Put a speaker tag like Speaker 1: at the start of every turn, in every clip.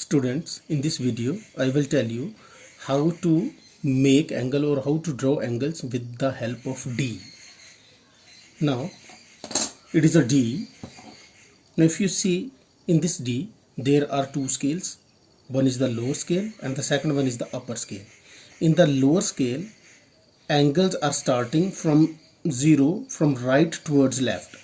Speaker 1: Students, in this video I will tell you how to make angle or how to draw angles with the help of D. Now it is a D. Now if you see in this D there are two scales. One is the lower scale and the second one is the upper scale. In the lower scale, angles are starting from 0 from right towards left.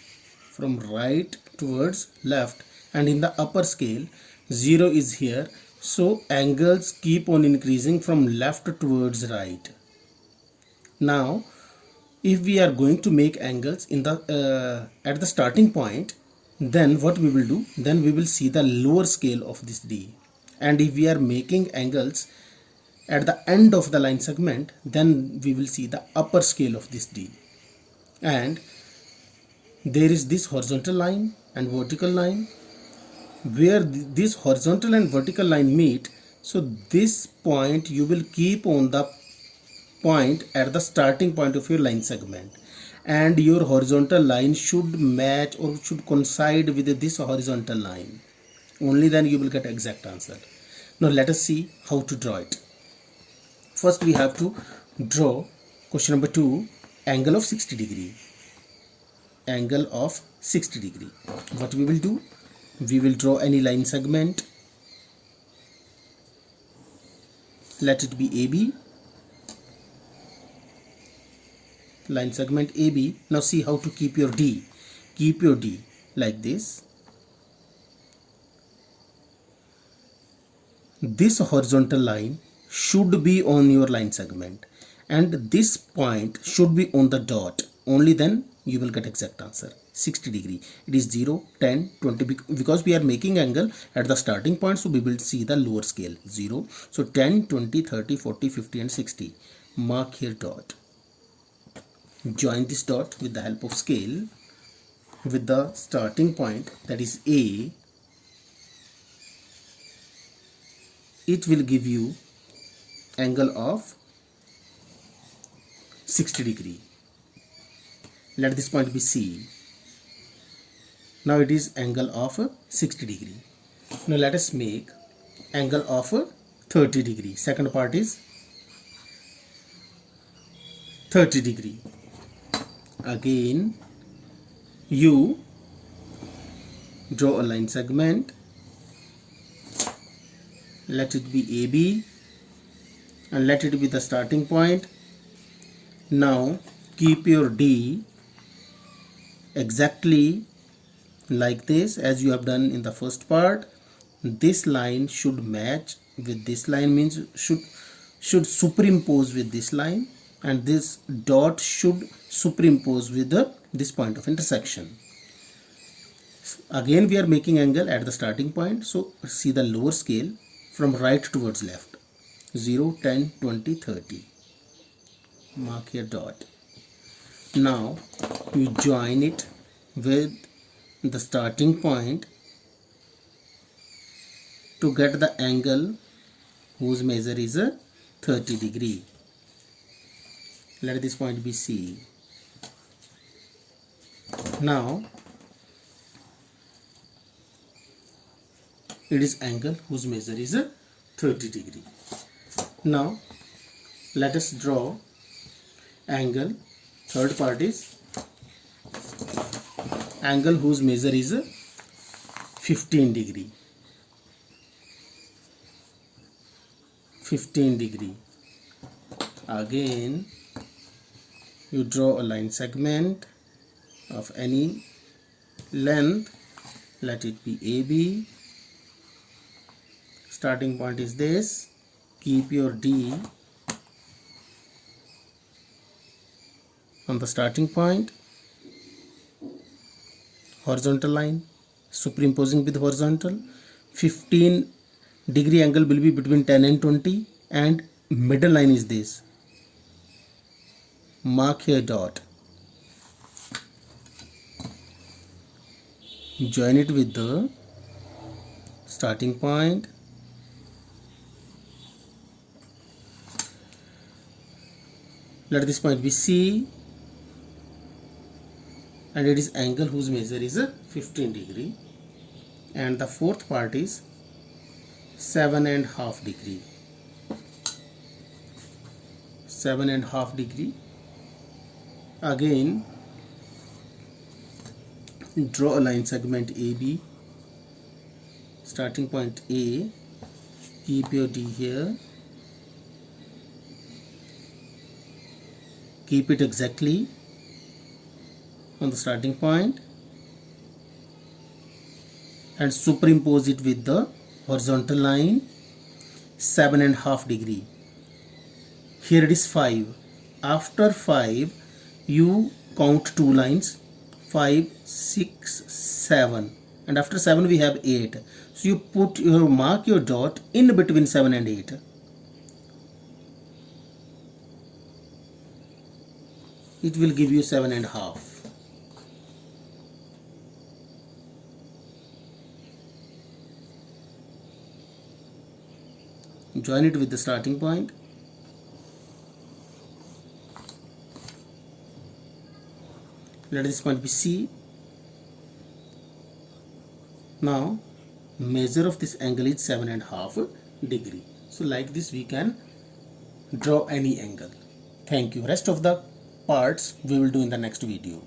Speaker 1: And in the upper scale 0 is here, so angles keep on increasing from left towards right. Now if we are going to make angles in the at the starting point, then what we will do, then we will see the lower scale of this D. And if we are making angles at the end of the line segment, then we will see the upper scale of this D. And there is this horizontal line and vertical line. Where this horizontal and vertical line meet, so this point you will keep on the point at the starting point of your line segment, and your horizontal line should match or should coincide with this horizontal line. Only then you will get exact answer. Now let us see how to draw it. First we have to draw question number 2, angle of 60 degree. Angle of 60 degree. What we will do? We will draw any line segment. Let it be AB. Line segment AB. Now see how to keep your D. Keep your D like this. This horizontal line should be on your line segment, and this point should be on the dot. Only then you will get exact answer. 60 degree. It is 0, 10, 20 because we are making angle at the starting point, so we will see the lower scale 0. So 10, 20, 30, 40, 50 and 60. Mark here dot. Join this dot with the help of scale with the starting point, that is A. It will give you angle of 60 degree. Let this point be C. Now it is angle of 60 degree. Now let us make angle of 30 degree. Second part is 30 degree. Again you draw a line segment. Let it be AB and let it be the starting point. Now keep your D exactly like this as you have done in the first part. This line should match with this line, means should superimpose with this line, and this dot should superimpose with this point of intersection. Again we are making angle at the starting point, so see the lower scale from right towards left. 0, 10, 20, 30. Mark here dot. Now you join it with the starting point to get the angle whose measure is 30 degree. Let this point be C. Now it is angle whose measure is 30 degree. Now let us draw angle. Third part is angle whose measure is 15 degree. 15 degree. Again you draw a line segment of any length. Let it be AB. Starting point is this. Keep your D on the starting point. Horizontal line superimposing with horizontal. 15 degree angle will be between 10 and 20, and middle line is this. Mark here dot. Join it with the starting point. Let this point be C, and it is angle whose measure is 15 degree. And the fourth part is 7.5 degree. 7.5 degree. Again, draw a line segment AB. Starting point A. Keep your D here. Keep it exactly on the starting point and superimpose it with the horizontal line 7.5 degree. Here it is 5. After 5 you count 2 lines, 5, 6, 7, and after 7 we have 8. So you mark your dot in between 7 and 8. It will give you 7.5. Join it with the starting point. Let this point be C. Now measure of this angle is 7.5 degree. So like this we can draw any angle. Thank you. Rest of the parts we will do in the next video.